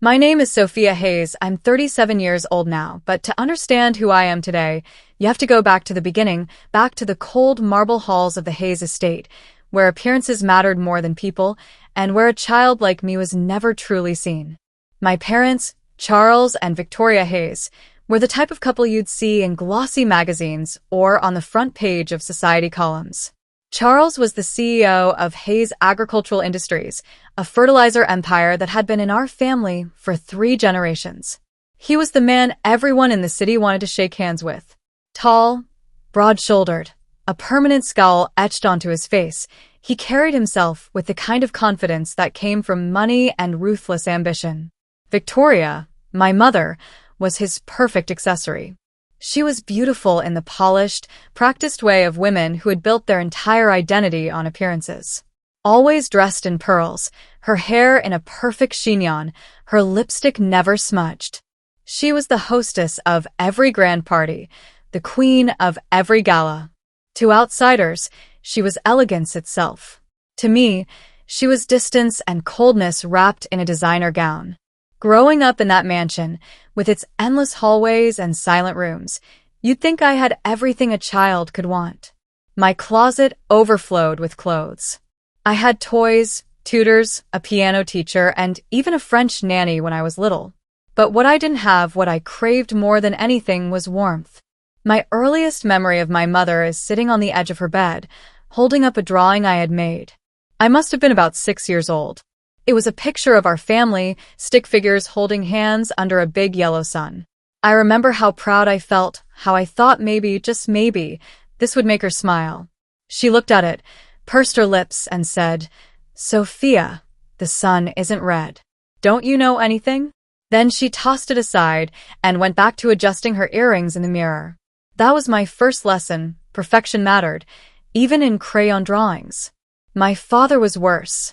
My name is Sophia Hayes. I'm 37 years old now, but to understand who I am today, you have to go back to the beginning, back to the cold marble halls of the Hayes estate, where appearances mattered more than people, and where a child like me was never truly seen. My parents, Charles and Victoria Hayes, were the type of couple you'd see in glossy magazines or on the front page of society columns. Charles was the CEO of Hayes Agricultural Industries, a fertilizer empire that had been in our family for 3 generations. He was the man everyone in the city wanted to shake hands with. Tall, broad-shouldered, a permanent scowl etched onto his face, he carried himself with the kind of confidence that came from money and ruthless ambition. Victoria, my mother, was his perfect accessory. She was beautiful in the polished, practiced way of women who had built their entire identity on appearances. Always dressed in pearls, her hair in a perfect chignon, her lipstick never smudged. She was the hostess of every grand party, the queen of every gala. To outsiders, she was elegance itself. To me, she was distance and coldness wrapped in a designer gown. Growing up in that mansion, with its endless hallways and silent rooms, you'd think I had everything a child could want. My closet overflowed with clothes. I had toys, tutors, a piano teacher, and even a French nanny when I was little. But what I didn't have, what I craved more than anything, was warmth. My earliest memory of my mother is sitting on the edge of her bed, holding up a drawing I had made. I must have been about 6 years old. It was a picture of our family, stick figures holding hands under a big yellow sun. I remember how proud I felt, how I thought maybe, just maybe, this would make her smile. She looked at it, pursed her lips, and said, "Sophia, the sun isn't red. Don't you know anything?" Then she tossed it aside and went back to adjusting her earrings in the mirror. That was my first lesson. Perfection mattered, even in crayon drawings. My father was worse.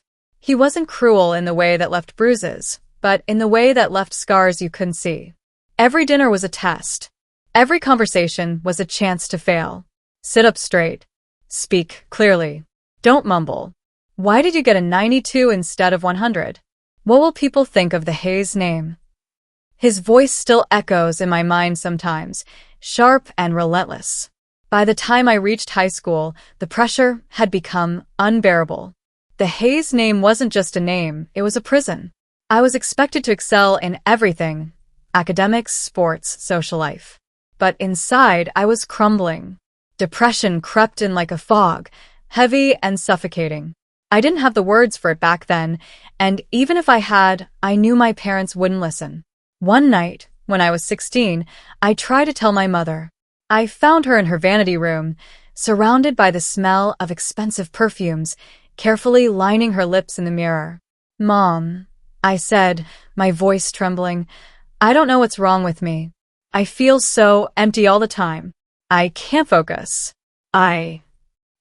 He wasn't cruel in the way that left bruises, but in the way that left scars you couldn't see. Every dinner was a test. Every conversation was a chance to fail. Sit up straight. Speak clearly. Don't mumble. Why did you get a 92 instead of 100? What will people think of the Hayes name? His voice still echoes in my mind sometimes, sharp and relentless. By the time I reached high school, the pressure had become unbearable. The Hayes name wasn't just a name, it was a prison. I was expected to excel in everything: academics, sports, social life. But inside, I was crumbling. Depression crept in like a fog, heavy and suffocating. I didn't have the words for it back then, and even if I had, I knew my parents wouldn't listen. One night, when I was 16, I tried to tell my mother. I found her in her vanity room, surrounded by the smell of expensive perfumes, carefully lining her lips in the mirror. "Mom," I said, my voice trembling, "I don't know what's wrong with me. I feel so empty all the time. I can't focus.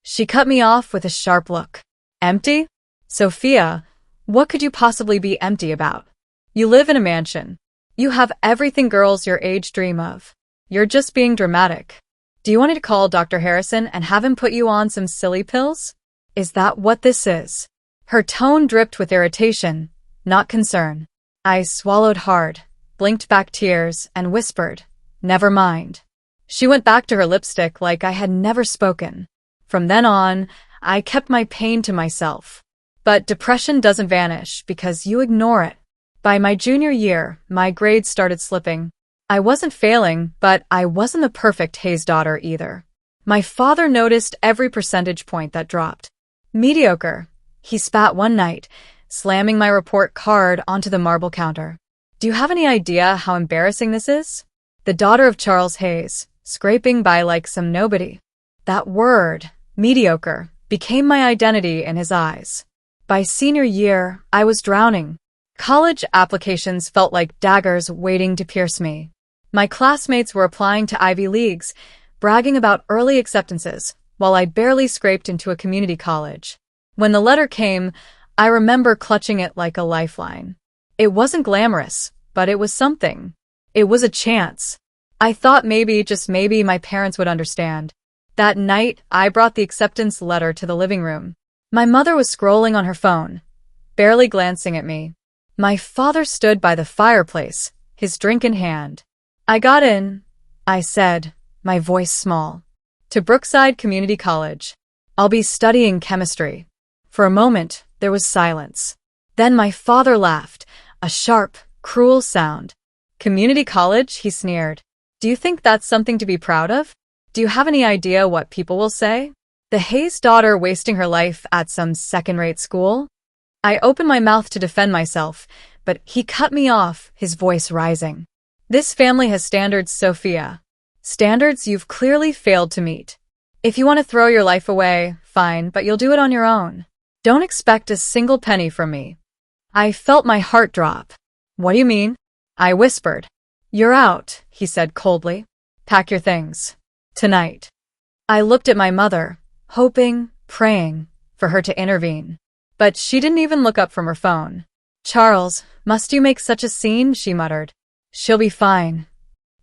She cut me off with a sharp look. "Empty? Sophia, what could you possibly be empty about? You live in a mansion. You have everything girls your age dream of. You're just being dramatic. Do you want me to call Dr. Harrison and have him put you on some silly pills? Is that what this is?" Her tone dripped with irritation, not concern. I swallowed hard, blinked back tears, and whispered, "Never mind." She went back to her lipstick like I had never spoken. From then on, I kept my pain to myself. But depression doesn't vanish because you ignore it. By my junior year, my grades started slipping. I wasn't failing, but I wasn't the perfect Hayes daughter either. My father noticed every percentage point that dropped. "Mediocre," he spat one night, slamming my report card onto the marble counter. "Do you have any idea how embarrassing this is? The daughter of Charles Hayes, scraping by like some nobody." That word, mediocre, became my identity in his eyes. By senior year, I was drowning. College applications felt like daggers waiting to pierce me. My classmates were applying to Ivy Leagues, bragging about early acceptances, while I barely scraped into a community college. When the letter came, I remember clutching it like a lifeline. It wasn't glamorous, but it was something. It was a chance. I thought maybe, just maybe, my parents would understand. That night, I brought the acceptance letter to the living room. My mother was scrolling on her phone, barely glancing at me. My father stood by the fireplace, his drink in hand. I got in, I said, my voice small. To Brookside Community College. I'll be studying chemistry. For a moment, there was silence. Then my father laughed, a sharp, cruel sound. Community college? He sneered. Do you think that's something to be proud of? Do you have any idea what people will say? The Hayes daughter wasting her life at some second-rate school? I opened my mouth to defend myself, but he cut me off, his voice rising. This family has standards, Sophia. Standards you've clearly failed to meet. If you want to throw your life away, fine, but you'll do it on your own. Don't expect a single penny from me. I felt my heart drop. What do you mean? I whispered. You're out, he said coldly. Pack your things. Tonight. I looked at my mother, hoping, praying, for her to intervene. But she didn't even look up from her phone. Charles, must you make such a scene? She muttered. She'll be fine.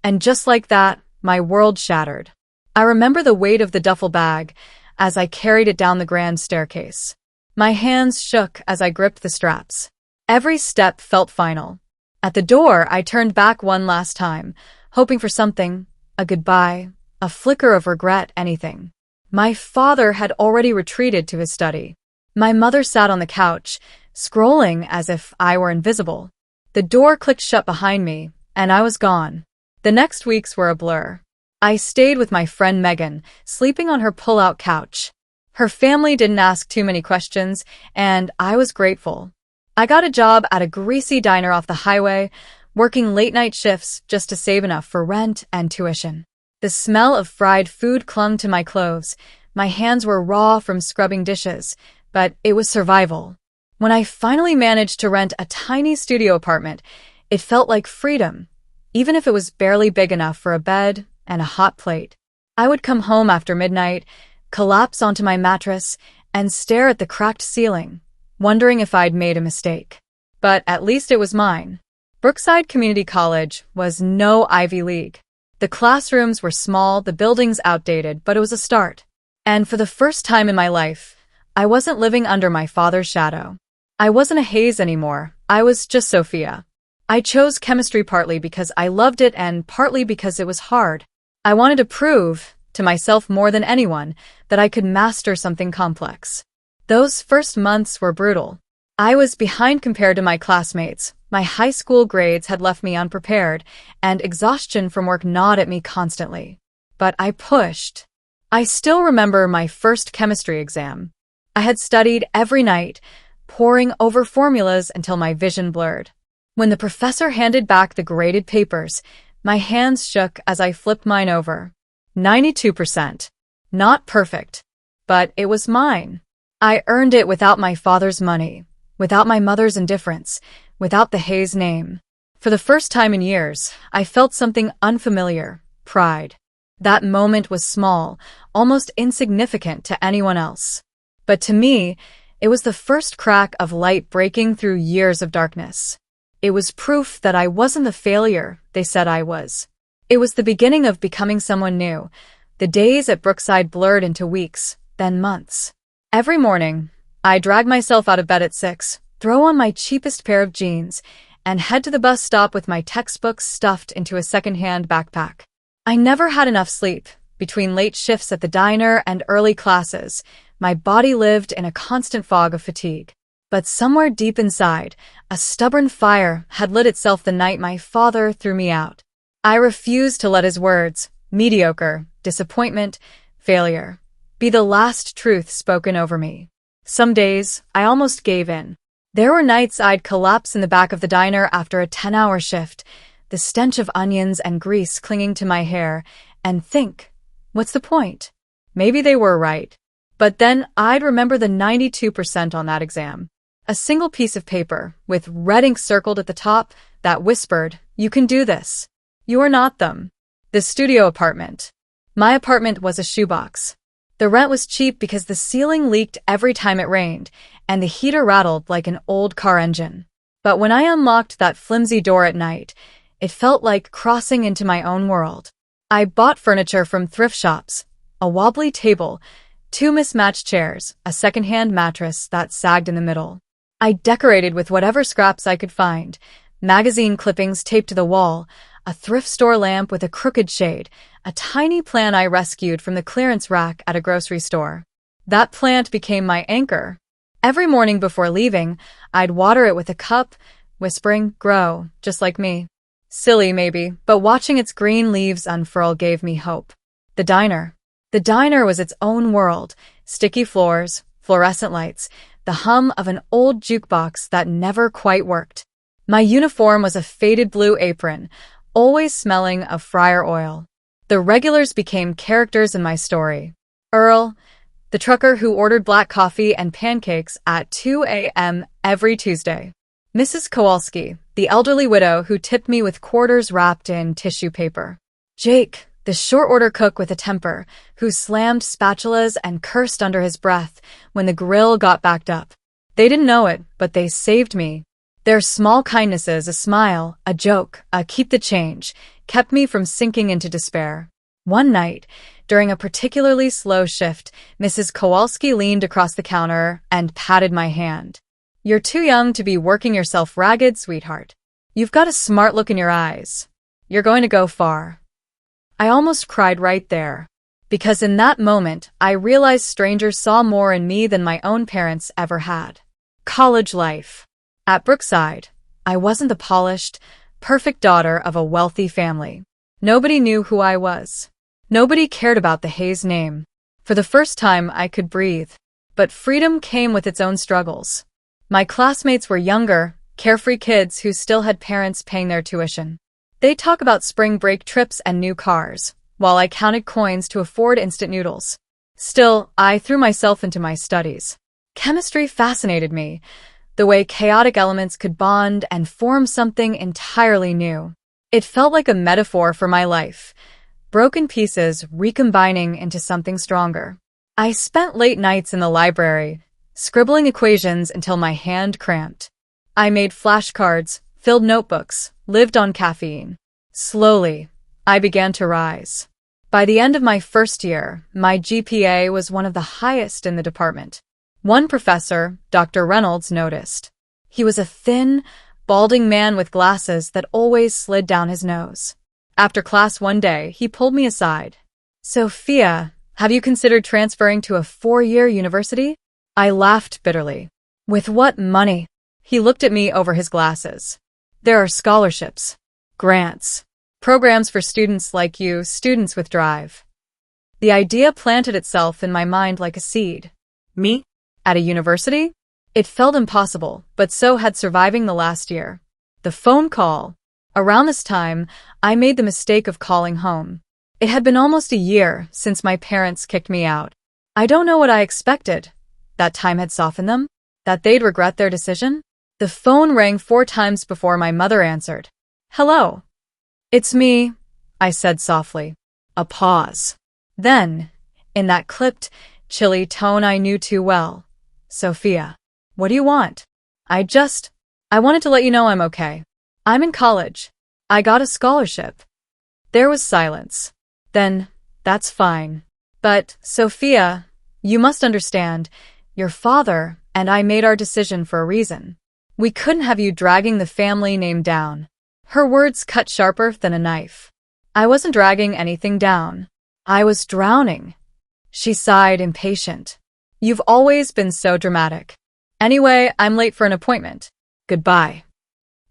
And just like that, my world shattered. I remember the weight of the duffel bag as I carried it down the grand staircase. My hands shook as I gripped the straps. Every step felt final. At the door, I turned back one last time, hoping for something, a goodbye, a flicker of regret, anything. My father had already retreated to his study. My mother sat on the couch, scrolling as if I were invisible. The door clicked shut behind me, and I was gone. The next weeks were a blur. I stayed with my friend Megan, sleeping on her pull-out couch. Her family didn't ask too many questions, and I was grateful. I got a job at a greasy diner off the highway, working late-night shifts just to save enough for rent and tuition. The smell of fried food clung to my clothes. My hands were raw from scrubbing dishes, but it was survival. When I finally managed to rent a tiny studio apartment, it felt like freedom, even if it was barely big enough for a bed and a hot plate. I would come home after midnight, collapse onto my mattress, and stare at the cracked ceiling, wondering if I'd made a mistake. But at least it was mine. Brookside Community College was no Ivy League. The classrooms were small, the buildings outdated, but it was a start. And for the first time in my life, I wasn't living under my father's shadow. I wasn't a Hayes anymore. I was just Sophia. I chose chemistry partly because I loved it and partly because it was hard. I wanted to prove, to myself more than anyone, that I could master something complex. Those first months were brutal. I was behind compared to my classmates. My high school grades had left me unprepared, and exhaustion from work gnawed at me constantly. But I pushed. I still remember my first chemistry exam. I had studied every night, poring over formulas until my vision blurred. When the professor handed back the graded papers, my hands shook as I flipped mine over. 92%. Not perfect. But it was mine. I earned it without my father's money, without my mother's indifference, without the Hayes name. For the first time in years, I felt something unfamiliar, pride. That moment was small, almost insignificant to anyone else. But to me, it was the first crack of light breaking through years of darkness. It was proof that I wasn't the failure they said I was. It was the beginning of becoming someone new. The days at Brookside blurred into weeks, then months. Every morning, I dragged myself out of bed at 6, throw on my cheapest pair of jeans, and head to the bus stop with my textbooks stuffed into a second-hand backpack. I never had enough sleep. Between late shifts at the diner and early classes, my body lived in a constant fog of fatigue. But somewhere deep inside, a stubborn fire had lit itself the night my father threw me out. I refused to let his words, mediocre, disappointment, failure, be the last truth spoken over me. Some days, I almost gave in. There were nights I'd collapse in the back of the diner after a 10-hour shift, the stench of onions and grease clinging to my hair, and think, what's the point? Maybe they were right. But then I'd remember the 92% on that exam. A single piece of paper, with red ink circled at the top, that whispered, you can do this. You are not them. The studio apartment. My apartment was a shoebox. The rent was cheap because the ceiling leaked every time it rained, and the heater rattled like an old car engine. But when I unlocked that flimsy door at night, it felt like crossing into my own world. I bought furniture from thrift shops, a wobbly table, 2 mismatched chairs, a second-hand mattress that sagged in the middle. I decorated with whatever scraps I could find. Magazine clippings taped to the wall, a thrift store lamp with a crooked shade, a tiny plant I rescued from the clearance rack at a grocery store. That plant became my anchor. Every morning before leaving, I'd water it with a cup, whispering, "Grow, just like me." Silly, maybe, but watching its green leaves unfurl gave me hope. The diner. The diner was its own world. Sticky floors, fluorescent lights, the hum of an old jukebox that never quite worked. My uniform was a faded blue apron, always smelling of fryer oil. The regulars became characters in my story. Earl, the trucker who ordered black coffee and pancakes at 2 a.m. every Tuesday. Mrs. Kowalski, the elderly widow who tipped me with quarters wrapped in tissue paper. Jake, the short-order cook with a temper, who slammed spatulas and cursed under his breath when the grill got backed up. They didn't know it, but they saved me. Their small kindnesses, a smile, a joke, a keep the change, kept me from sinking into despair. One night, during a particularly slow shift, Mrs. Kowalski leaned across the counter and patted my hand. "You're too young to be working yourself ragged, sweetheart. You've got a smart look in your eyes. You're going to go far." I almost cried right there, because in that moment, I realized strangers saw more in me than my own parents ever had. College life. At Brookside, I wasn't the polished, perfect daughter of a wealthy family. Nobody knew who I was. Nobody cared about the Hayes name. For the first time, I could breathe. But freedom came with its own struggles. My classmates were younger, carefree kids who still had parents paying their tuition. They'd talk about spring break trips and new cars, while I counted coins to afford instant noodles. Still, I threw myself into my studies. Chemistry fascinated me, the way chaotic elements could bond and form something entirely new. It felt like a metaphor for my life, broken pieces recombining into something stronger. I spent late nights in the library, scribbling equations until my hand cramped. I made flashcards, filled notebooks, lived on caffeine. Slowly, I began to rise. By the end of my first year, my GPA was one of the highest in the department. One professor, Dr. Reynolds, noticed. He was a thin, balding man with glasses that always slid down his nose. After class one day, he pulled me aside. "Sophia, have you considered transferring to a 4-year university?" I laughed bitterly. "With what money?" He looked at me over his glasses. "There are scholarships, grants, programs for students like you, students with drive." The idea planted itself in my mind like a seed. Me? At a university? It felt impossible, but so had surviving the last year. The phone call. Around this time, I made the mistake of calling home. It had been almost a year since my parents kicked me out. I don't know what I expected. That time had softened them? That they'd regret their decision? The phone rang 4 times before my mother answered. "Hello." "It's me," I said softly. A pause. Then, in that clipped, chilly tone I knew too well, "Sophia, what do you want?" I wanted to let you know I'm okay. I'm in college. I got a scholarship." There was silence. Then, "That's fine. But, Sophia, you must understand, your father and I made our decision for a reason. We couldn't have you dragging the family name down." Her words cut sharper than a knife. I wasn't dragging anything down. I was drowning. She sighed, impatient. "You've always been so dramatic. Anyway, I'm late for an appointment. Goodbye."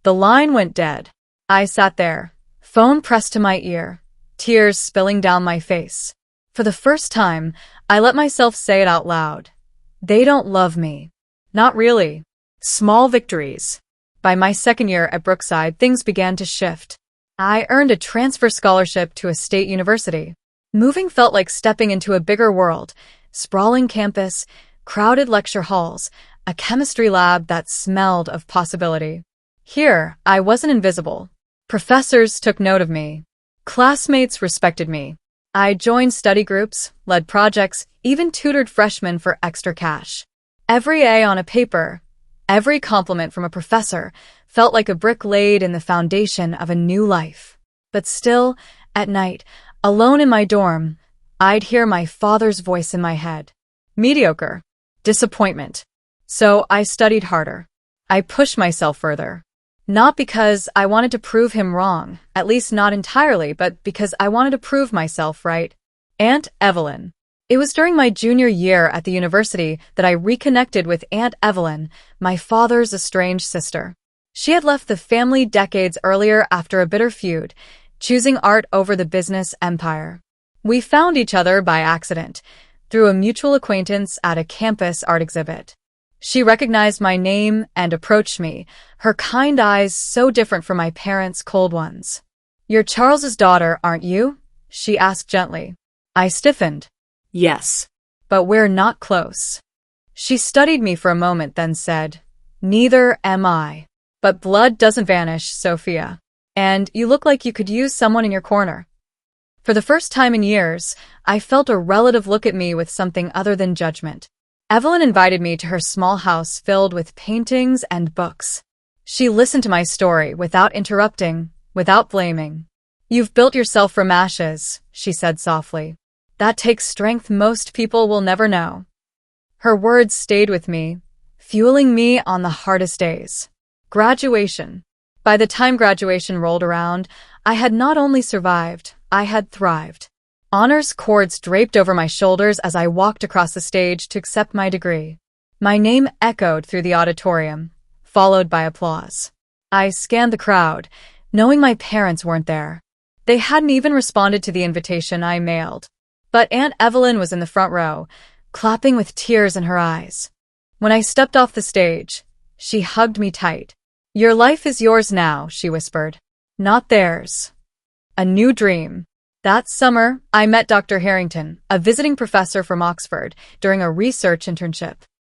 The line went dead. I sat there, phone pressed to my ear, tears spilling down my face. For the first time, I let myself say it out loud. They don't love me. Not really. Small victories. By my second year at Brookside, things began to shift. I earned a transfer scholarship to a state university. Moving felt like stepping into a bigger world. Sprawling campus, crowded lecture halls, a chemistry lab that smelled of possibility. Here, I wasn't invisible. Professors took note of me. Classmates respected me. I joined study groups, led projects, even tutored freshmen for extra cash. Every A on a paper, every compliment from a professor felt like a brick laid in the foundation of a new life. But still, at night, alone in my dorm, I'd hear my father's voice in my head. Mediocre. Disappointment. So I studied harder. I pushed myself further. Not because I wanted to prove him wrong, at least not entirely, but because I wanted to prove myself right. Aunt Evelyn. It was during my junior year at the university that I reconnected with Aunt Evelyn, my father's estranged sister. She had left the family decades earlier after a bitter feud, choosing art over the business empire. We found each other by accident, through a mutual acquaintance at a campus art exhibit. She recognized my name and approached me, her kind eyes so different from my parents' cold ones. "You're Charles's daughter, aren't you?" she asked gently. I stiffened. "Yes." "But we're not close." She studied me for a moment, then said, "Neither am I. But blood doesn't vanish, Sophia. And you look like you could use someone in your corner." For the first time in years, I felt a relative look at me with something other than judgment. Evelyn invited me to her small house filled with paintings and books. She listened to my story without interrupting, without blaming. "You've built yourself from ashes," she said softly. "That takes strength most people will never know." Her words stayed with me, fueling me on the hardest days. Graduation. By the time graduation rolled around, I had not only survived, I had thrived. Honors cords draped over my shoulders as I walked across the stage to accept my degree. My name echoed through the auditorium, followed by applause. I scanned the crowd, knowing my parents weren't there. They hadn't even responded to the invitation I mailed. But Aunt Evelyn was in the front row, clapping with tears in her eyes. When I stepped off the stage, she hugged me tight. "Your life is yours now," she whispered. "Not theirs." A new dream. That summer, I met Dr. Harrington, a visiting professor from Oxford, during a research internship.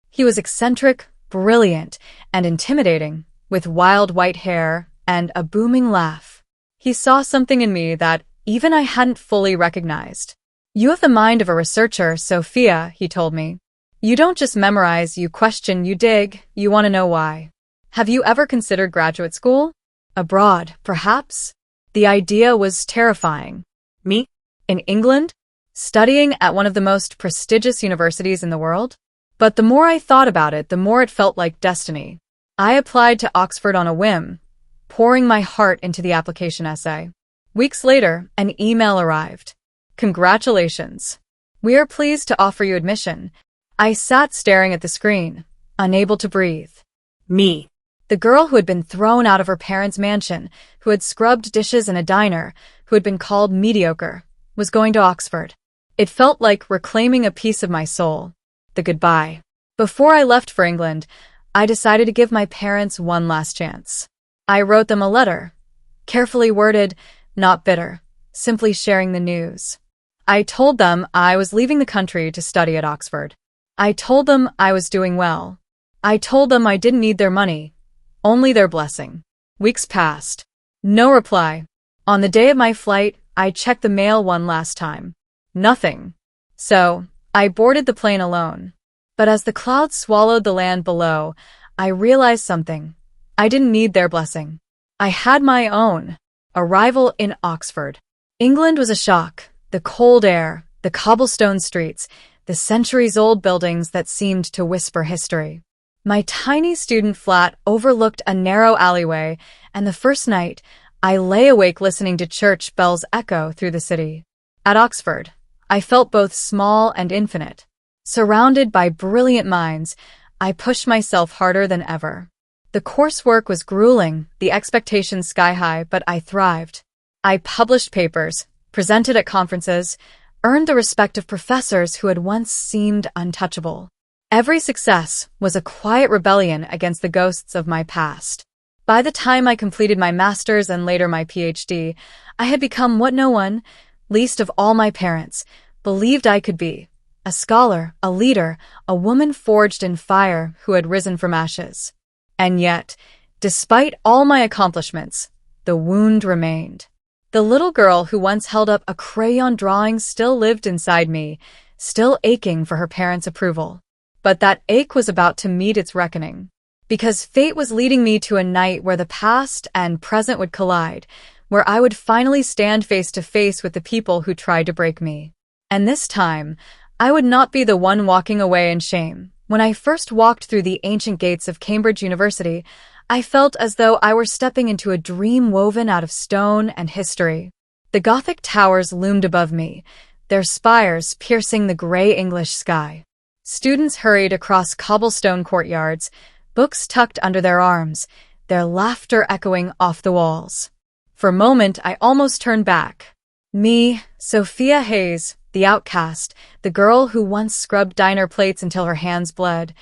He was eccentric, brilliant, and intimidating, with wild white hair and a booming laugh. He saw something in me that even I hadn't fully recognized. "You have the mind of a researcher, Sophia," he told me. "You don't just memorize, you question, you dig, you want to know why. Have you ever considered graduate school? Abroad, perhaps?" The idea was terrifying. "Me? In England? Studying at one of the most prestigious universities in the world? But the more I thought about it, the more it felt like destiny. I applied to Oxford on a whim, pouring my heart into the application essay. Weeks later, an email arrived. "Congratulations. We are pleased to offer you admission." I sat staring at the screen, unable to breathe. Me. The girl who had been thrown out of her parents' mansion, who had scrubbed dishes in a diner, who had been called mediocre, was going to Oxford. It felt like reclaiming a piece of my soul. The goodbye. Before I left for England, I decided to give my parents one last chance. I wrote them a letter, carefully worded, not bitter, simply sharing the news. I told them I was leaving the country to study at Oxford. I told them I was doing well. I told them I didn't need their money, only their blessing. Weeks passed. No reply. On the day of my flight, I checked the mail one last time. Nothing. So, I boarded the plane alone. But as the clouds swallowed the land below, I realized something. I didn't need their blessing. I had my own. Arrival in Oxford. England was a shock. The cold air, the cobblestone streets, the centuries-old buildings that seemed to whisper history. My tiny student flat overlooked a narrow alleyway, and the first night, I lay awake listening to church bells echo through the city. At Oxford, I felt both small and infinite. Surrounded by brilliant minds, I pushed myself harder than ever. The coursework was grueling, the expectations sky-high, but I thrived. I published papers, presented at conferences, earned the respect of professors who had once seemed untouchable. Every success was a quiet rebellion against the ghosts of my past. By the time I completed my master's and later my PhD, I had become what no one, least of all my parents, believed I could be. A scholar, a leader, a woman forged in fire who had risen from ashes. And yet, despite all my accomplishments, the wound remained. The little girl who once held up a crayon drawing still lived inside me, still aching for her parents' approval. But that ache was about to meet its reckoning. Because fate was leading me to a night where the past and present would collide, where I would finally stand face to face with the people who tried to break me. And this time, I would not be the one walking away in shame, When I first walked through the ancient gates of Cambridge University, I felt as though I were stepping into a dream woven out of stone and history. The Gothic towers loomed above me, their spires piercing the gray English sky. Students hurried across cobblestone courtyards, books tucked under their arms, their laughter echoing off the walls. For a moment, I almost turned back. Me, Sophia Hayes, the outcast, the girl who once scrubbed diner plates until her hands bled.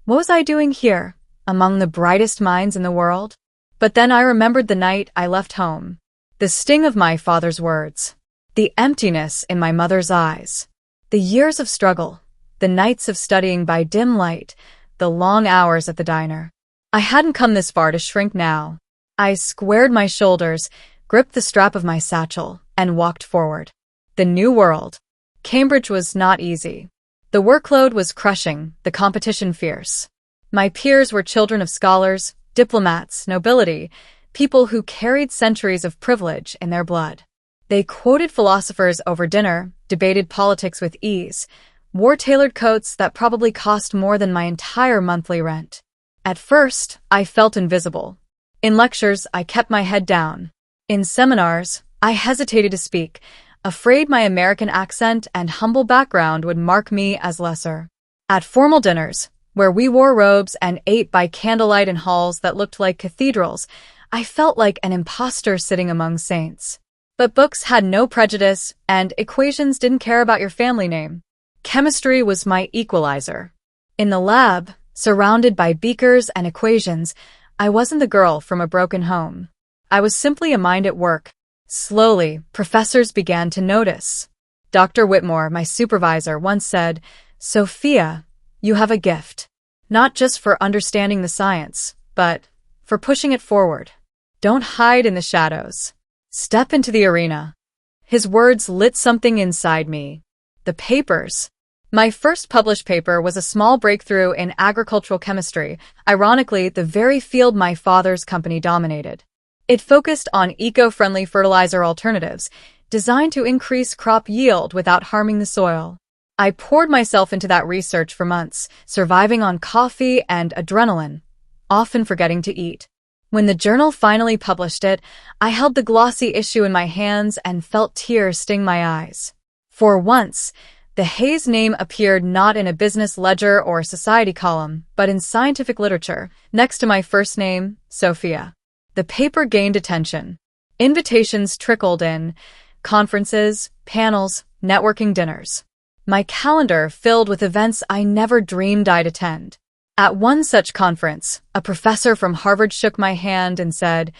What was I doing here, among the brightest minds in the world? But then I remembered the night I left home. The sting of my father's words. The emptiness in my mother's eyes. The years of struggle. The nights of studying by dim light. The long hours at the diner. I hadn't come this far to shrink now. I squared my shoulders, gripped the strap of my satchel, and walked forward. The new world. Cambridge was not easy. The workload was crushing, the competition fierce. My peers were children of scholars, diplomats, nobility, people who carried centuries of privilege in their blood. They quoted philosophers over dinner, debated politics with ease, wore tailored coats that probably cost more than my entire monthly rent. At first, I felt invisible. In lectures, I kept my head down. In seminars, I hesitated to speak, afraid my American accent and humble background would mark me as lesser. At formal dinners, where we wore robes and ate by candlelight in halls that looked like cathedrals, I felt like an imposter sitting among saints. But books had no prejudice, and equations didn't care about your family name. Chemistry was my equalizer. In the lab, surrounded by beakers and equations, I wasn't the girl from a broken home. I was simply a mind at work. Slowly, professors began to notice. Dr. Whitmore, my supervisor, once said, "Sophia, you have a gift. Not just for understanding the science, but for pushing it forward. Don't hide in the shadows. Step into the arena." His words lit something inside me. The papers. My first published paper was a small breakthrough in agricultural chemistry, ironically the very field my father's company dominated. It focused on eco-friendly fertilizer alternatives, designed to increase crop yield without harming the soil. I poured myself into that research for months, surviving on coffee and adrenaline, often forgetting to eat. When the journal finally published it, I held the glossy issue in my hands and felt tears sting my eyes. For once, the Hayes name appeared not in a business ledger or society column, but in scientific literature, next to my first name, Sophia. The paper gained attention. Invitations trickled in, conferences, panels, networking dinners. My calendar filled with events I never dreamed I'd attend. At one such conference, a professor from Harvard shook my hand and said,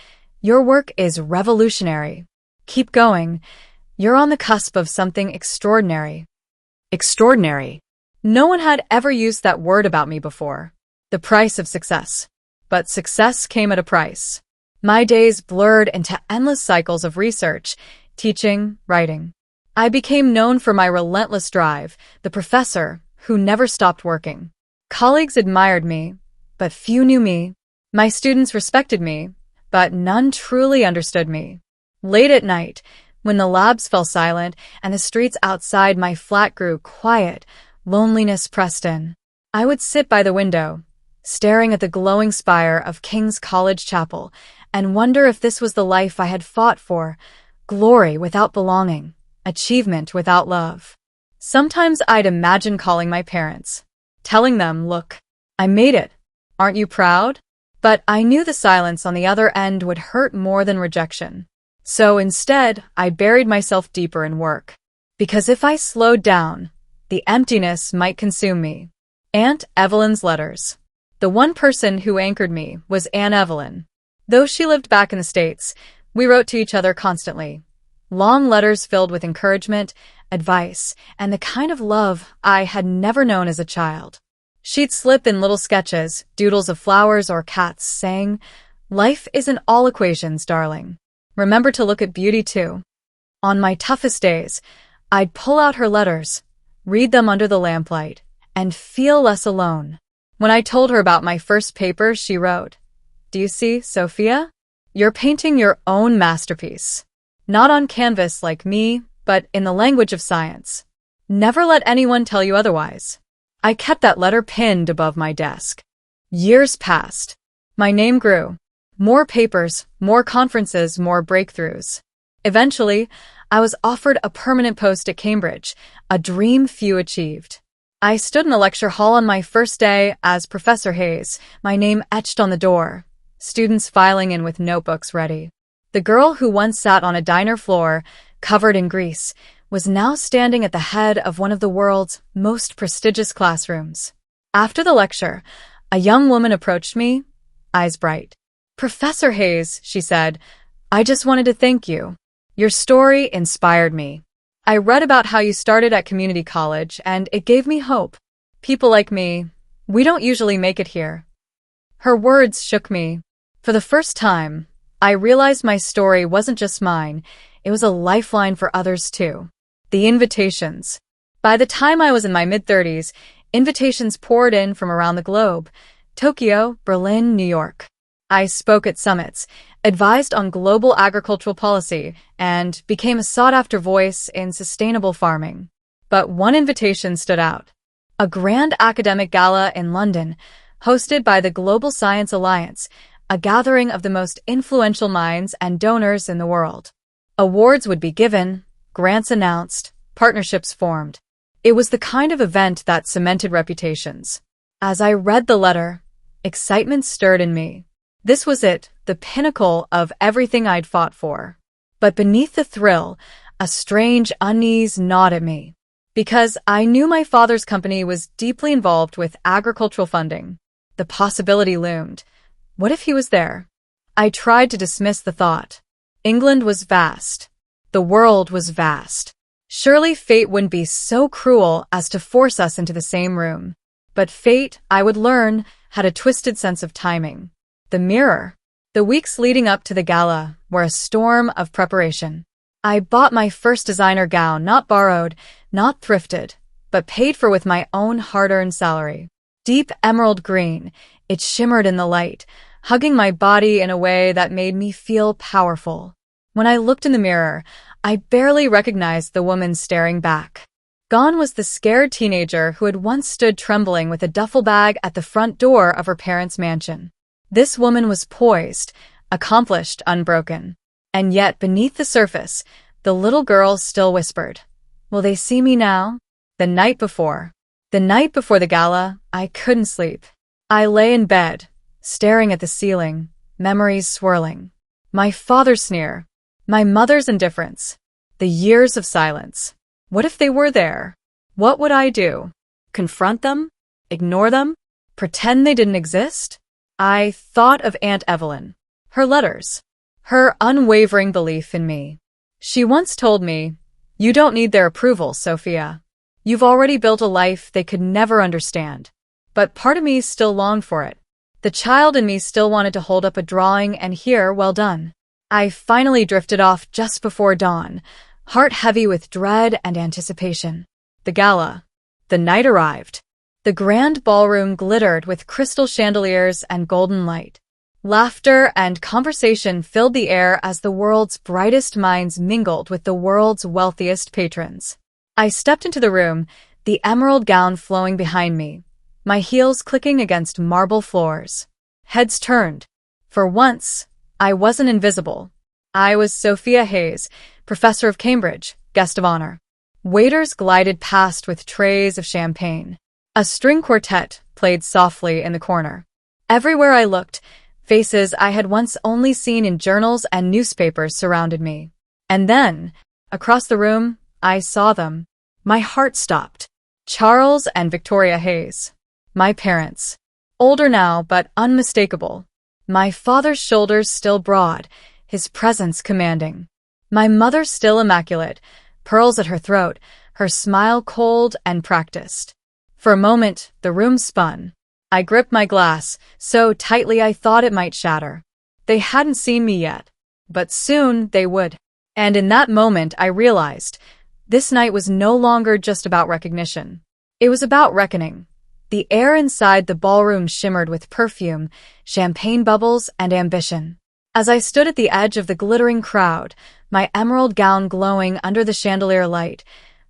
"Your work is revolutionary. Keep going. You're on the cusp of something extraordinary." Extraordinary. No one had ever used that word about me before. The price of success. But success came at a price. My days blurred into endless cycles of research, teaching, writing. I became known for my relentless drive, the professor who never stopped working. Colleagues admired me, but few knew me. My students respected me, but none truly understood me. Late at night, when the labs fell silent and the streets outside my flat grew quiet, loneliness pressed in. I would sit by the window, staring at the glowing spire of King's College Chapel, and wonder if this was the life I had fought for, glory without belonging, achievement without love. Sometimes I'd imagine calling my parents, telling them, "Look, I made it. Aren't you proud?" But I knew the silence on the other end would hurt more than rejection. So instead, I buried myself deeper in work. Because if I slowed down, the emptiness might consume me. Aunt Evelyn's letters. The one person who anchored me was Aunt Evelyn. Though she lived back in the States, we wrote to each other constantly. Long letters filled with encouragement, advice, and the kind of love I had never known as a child. She'd slip in little sketches, doodles of flowers or cats, saying, "Life isn't all equations, darling. Remember to look at beauty too." On my toughest days, I'd pull out her letters, read them under the lamplight, and feel less alone. When I told her about my first paper, she wrote, "Do you see, Sophia? You're painting your own masterpiece. Not on canvas like me, but in the language of science. Never let anyone tell you otherwise." I kept that letter pinned above my desk. Years passed. My name grew. More papers, more conferences, more breakthroughs. Eventually, I was offered a permanent post at Cambridge, a dream few achieved. I stood in a lecture hall on my first day as Professor Hayes, my name etched on the door, students filing in with notebooks ready. The girl who once sat on a diner floor, covered in grease, was now standing at the head of one of the world's most prestigious classrooms. After the lecture, a young woman approached me, eyes bright. "Professor Hayes," she said, "I just wanted to thank you. Your story inspired me. I read about how you started at community college, and it gave me hope. People like me, we don't usually make it here." Her words shook me. For the first time, I realized my story wasn't just mine, it was a lifeline for others too. The invitations. By the time I was in my mid-30s, invitations poured in from around the globe. Tokyo, Berlin, New York. I spoke at summits, advised on global agricultural policy, and became a sought-after voice in sustainable farming. But one invitation stood out. A grand academic gala in London, hosted by the Global Science Alliance, a gathering of the most influential minds and donors in the world. Awards would be given, grants announced, partnerships formed. It was the kind of event that cemented reputations. As I read the letter, excitement stirred in me. This was it, the pinnacle of everything I'd fought for. But beneath the thrill, a strange unease gnawed at me. Because I knew my father's company was deeply involved with agricultural funding. The possibility loomed. What if he was there? I tried to dismiss the thought. England was vast. The world was vast. Surely fate wouldn't be so cruel as to force us into the same room. But fate, I would learn, had a twisted sense of timing. The mirror. The weeks leading up to the gala were a storm of preparation. I bought my first designer gown, not borrowed, not thrifted, but paid for with my own hard-earned salary. Deep emerald green, it shimmered in the light, hugging my body in a way that made me feel powerful. When I looked in the mirror, I barely recognized the woman staring back. Gone was the scared teenager who had once stood trembling with a duffel bag at the front door of her parents' mansion. This woman was poised, accomplished, unbroken. And yet, beneath the surface, the little girl still whispered, "Will they see me now?" The night before the gala, I couldn't sleep. I lay in bed, staring at the ceiling, memories swirling. My father's sneer, my mother's indifference, the years of silence. What if they were there? What would I do? Confront them? Ignore them? Pretend they didn't exist? I thought of Aunt Evelyn, her letters, her unwavering belief in me. She once told me, "You don't need their approval, Sophia. You've already built a life they could never understand." But part of me still longed for it. The child in me still wanted to hold up a drawing and hear, "Well done." I finally drifted off just before dawn, heart heavy with dread and anticipation. The gala. The night arrived. The grand ballroom glittered with crystal chandeliers and golden light. Laughter and conversation filled the air as the world's brightest minds mingled with the world's wealthiest patrons. I stepped into the room, the emerald gown flowing behind me, my heels clicking against marble floors. Heads turned. For once, I wasn't invisible. I was Sophia Hayes, professor of Cambridge, guest of honor. Waiters glided past with trays of champagne. A string quartet played softly in the corner. Everywhere I looked, faces I had once only seen in journals and newspapers surrounded me. And then, across the room, I saw them. My heart stopped. Charles and Victoria Hayes. My parents. Older now, but unmistakable. My father's shoulders still broad, his presence commanding. My mother still immaculate, pearls at her throat, her smile cold and practiced. For a moment, the room spun. I gripped my glass, so tightly I thought it might shatter. They hadn't seen me yet, but soon they would. And in that moment, I realized this night was no longer just about recognition. It was about reckoning. The air inside the ballroom shimmered with perfume, champagne bubbles, and ambition. As I stood at the edge of the glittering crowd, my emerald gown glowing under the chandelier light,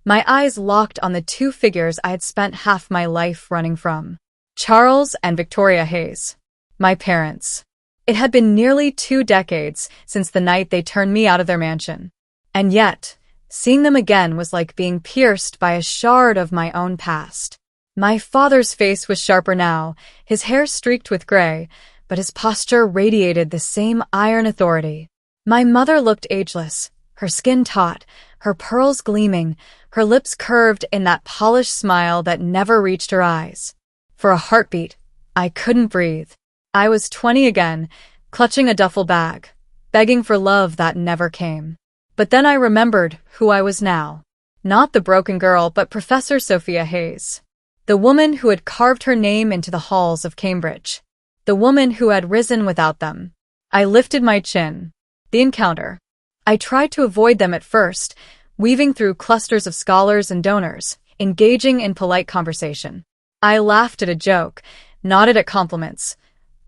My eyes locked on the two figures I had spent half my life running from. Charles and Victoria Hayes. My parents. It had been nearly 2 decades since the night they turned me out of their mansion. And yet, seeing them again was like being pierced by a shard of my own past. My father's face was sharper now, his hair streaked with gray, but his posture radiated the same iron authority. My mother looked ageless, her skin taut, her pearls gleaming, her lips curved in that polished smile that never reached her eyes. For a heartbeat, I couldn't breathe. I was 20 again, clutching a duffel bag, begging for love that never came. But then I remembered who I was now. Not the broken girl, but Professor Sophia Hayes. The woman who had carved her name into the halls of Cambridge. The woman who had risen without them. I lifted my chin. The encounter. I tried to avoid them at first, weaving through clusters of scholars and donors, engaging in polite conversation. I laughed at a joke, nodded at compliments,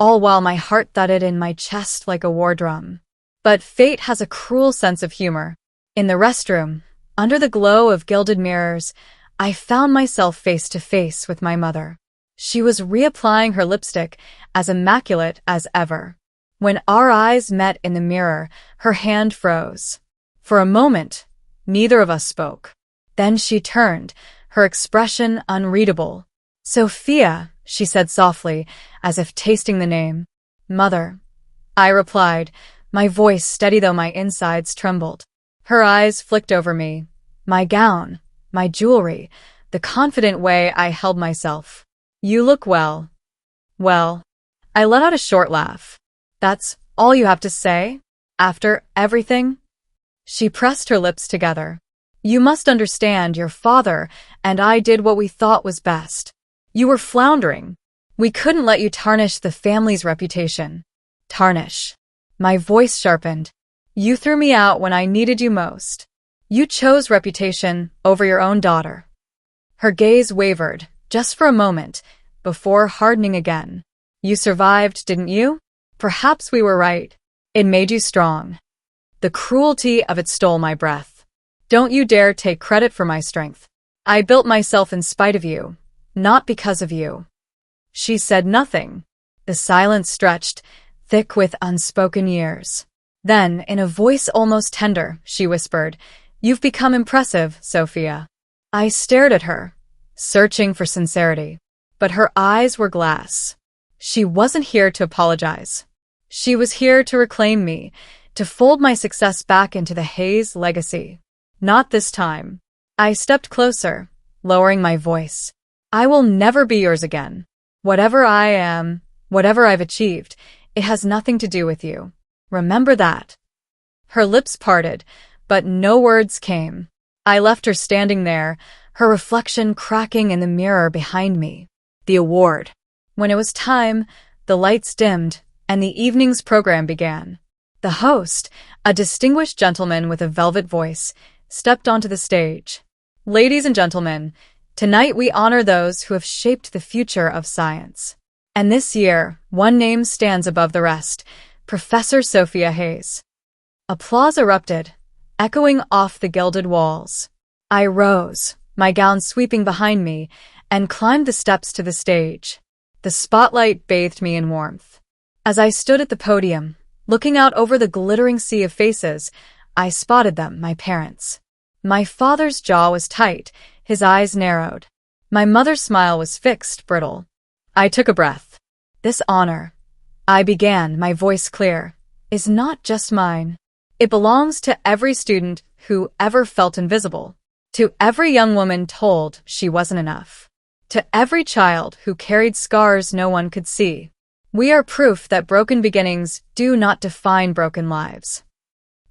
all while my heart thudded in my chest like a war drum. But fate has a cruel sense of humor. In the restroom, under the glow of gilded mirrors, I found myself face to face with my mother. She was reapplying her lipstick, as immaculate as ever. When our eyes met in the mirror, her hand froze. For a moment, neither of us spoke. Then she turned, her expression unreadable. "Sophia," she said softly, as if tasting the name. "Mother," I replied, my voice steady though my insides trembled. Her eyes flicked over me. My gown, my jewelry, the confident way I held myself. "You look well." "Well." I let out a short laugh. "That's all you have to say? After everything?" She pressed her lips together. "You must understand your father and I did what we thought was best. You were floundering. We couldn't let you tarnish the family's reputation." "Tarnish." My voice sharpened. "You threw me out when I needed you most. You chose reputation over your own daughter." Her gaze wavered, just for a moment, before hardening again. "You survived, didn't you? Perhaps we were right. It made you strong." The cruelty of it stole my breath. "Don't you dare take credit for my strength. I built myself in spite of you, not because of you." She said nothing. The silence stretched, thick with unspoken years. Then, in a voice almost tender, she whispered, "You've become impressive, Sophia." I stared at her, searching for sincerity. But her eyes were glass. She wasn't here to apologize. She was here to reclaim me, to fold my success back into the Hayes legacy. "Not this time." I stepped closer, lowering my voice. "I will never be yours again. Whatever I am, whatever I've achieved, it has nothing to do with you. Remember that." Her lips parted, but no words came. I left her standing there, her reflection cracking in the mirror behind me. The award. When it was time, the lights dimmed, and the evening's program began. The host, a distinguished gentleman with a velvet voice, stepped onto the stage. "Ladies and gentlemen, tonight we honor those who have shaped the future of science. And this year, one name stands above the rest, Professor Sophia Hayes." Applause erupted, echoing off the gilded walls. I rose, my gown sweeping behind me, and climbed the steps to the stage. The spotlight bathed me in warmth. As I stood at the podium, looking out over the glittering sea of faces, I spotted them, my parents. My father's jaw was tight, his eyes narrowed. My mother's smile was fixed, brittle. I took a breath. "This honor," I began, my voice clear, "is not just mine. It belongs to every student who ever felt invisible, to every young woman told she wasn't enough, to every child who carried scars no one could see. We are proof that broken beginnings do not define broken lives."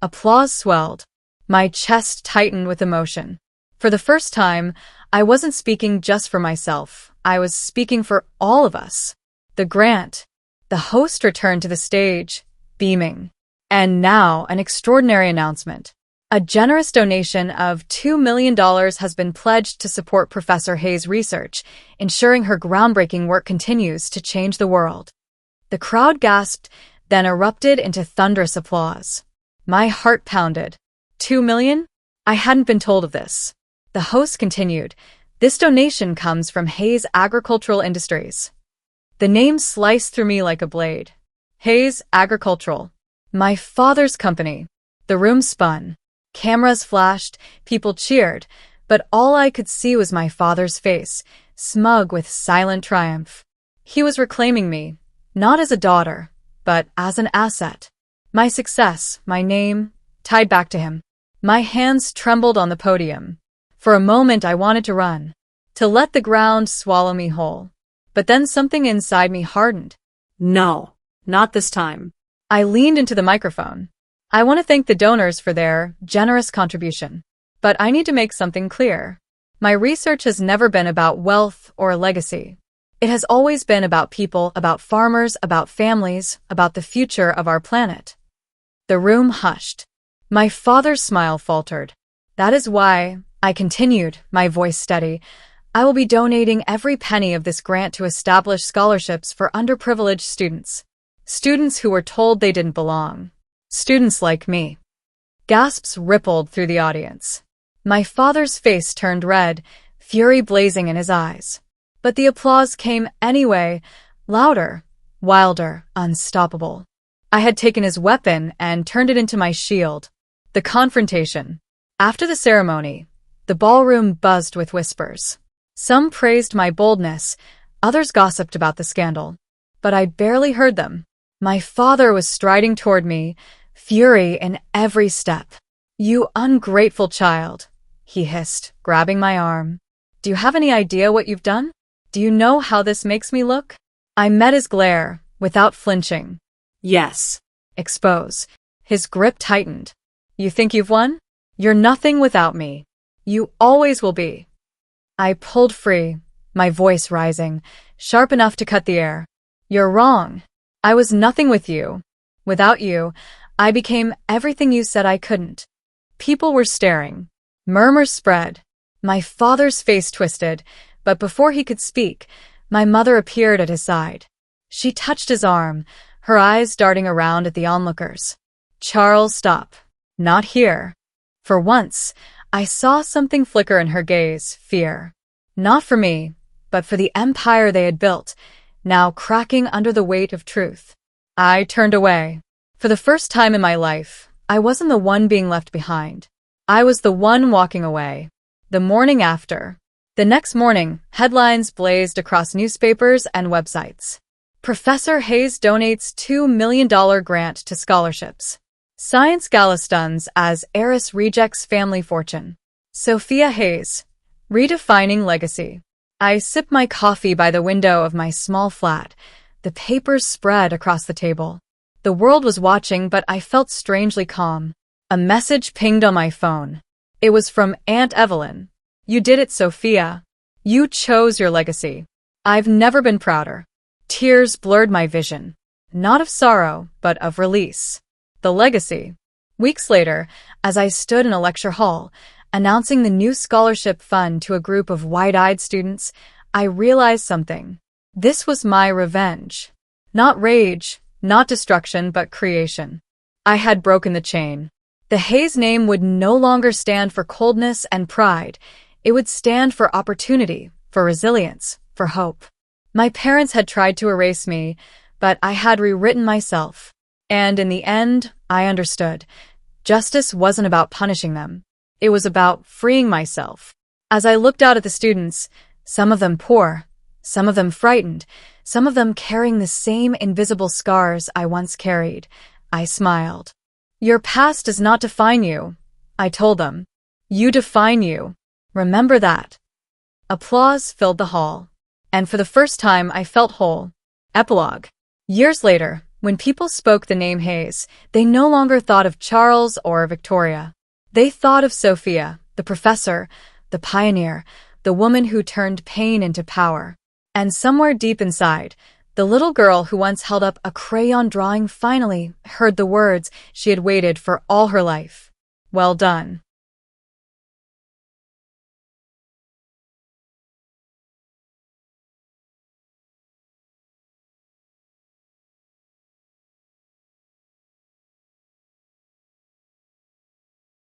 Applause swelled. My chest tightened with emotion. For the first time, I wasn't speaking just for myself. I was speaking for all of us. The grant. The host returned to the stage, beaming. "And now, an extraordinary announcement. A generous donation of $2 million has been pledged to support Professor Hayes' research, ensuring her groundbreaking work continues to change the world." The crowd gasped, then erupted into thunderous applause. My heart pounded. $2 million? I hadn't been told of this. The host continued, "This donation comes from Hayes Agricultural Industries." The name sliced through me like a blade. Hayes Agricultural. My father's company. The room spun. Cameras flashed, people cheered, but all I could see was my father's face, smug with silent triumph. He was reclaiming me, not as a daughter, but as an asset. My success, my name, tied back to him. My hands trembled on the podium. For a moment I wanted to run, to let the ground swallow me whole. But then something inside me hardened. No, not this time. I leaned into the microphone. I want to thank the donors for their generous contribution. But I need to make something clear. My research has never been about wealth or legacy. It has always been about people, about farmers, about families, about the future of our planet. The room hushed. My father's smile faltered. That is why, I continued, my voice steady, I will be donating every penny of this grant to establish scholarships for underprivileged students. Students who were told they didn't belong. Students like me. Gasps rippled through the audience. My father's face turned red, fury blazing in his eyes. But the applause came anyway, louder, wilder, unstoppable. I had taken his weapon and turned it into my shield. The confrontation. After the ceremony, the ballroom buzzed with whispers. Some praised my boldness, others gossiped about the scandal. But I barely heard them. My father was striding toward me, fury in every step. "You ungrateful child," he hissed, grabbing my arm. "Do you have any idea what you've done? Do you know how this makes me look?" I met his glare, without flinching. Yes. Expose. His grip tightened. "You think you've won? You're nothing without me. You always will be." I pulled free, my voice rising, sharp enough to cut the air. "You're wrong. I was nothing with you. Without you, I became everything you said I couldn't." People were staring. Murmurs spread. My father's face twisted, but before he could speak, my mother appeared at his side. She touched his arm, her eyes darting around at the onlookers. "Charles, stop. Not here." For once, I saw something flicker in her gaze, fear. Not for me, but for the empire they had built, now cracking under the weight of truth. I turned away. For the first time in my life, I wasn't the one being left behind. I was the one walking away. The morning after. The next morning, headlines blazed across newspapers and websites. Professor Hayes donates $2 million grant to scholarships. Science gala stuns as heiress rejects family fortune. Sophia Hayes, redefining legacy. I sipped my coffee by the window of my small flat. The papers spread across the table. The world was watching, but I felt strangely calm. A message pinged on my phone. It was from Aunt Evelyn. "You did it, Sophia. You chose your legacy. I've never been prouder." Tears blurred my vision. Not of sorrow, but of release. The legacy. Weeks later, as I stood in a lecture hall, announcing the new scholarship fund to a group of wide-eyed students, I realized something. This was my revenge. Not rage, not destruction, but creation. I had broken the chain. The Hayes name would no longer stand for coldness and pride. It would stand for opportunity, for resilience, for hope. My parents had tried to erase me, but I had rewritten myself. And in the end, I understood. Justice wasn't about punishing them. It was about freeing myself. As I looked out at the students, some of them poor, some of them frightened, some of them carrying the same invisible scars I once carried, I smiled. "Your past does not define you," I told them. "You define you. Remember that." Applause filled the hall. And for the first time, I felt whole. Epilogue. Years later, when people spoke the name Hayes, they no longer thought of Charles or Victoria. They thought of Sophia, the professor, the pioneer, the woman who turned pain into power. And somewhere deep inside, the little girl who once held up a crayon drawing finally heard the words she had waited for all her life. "Well done."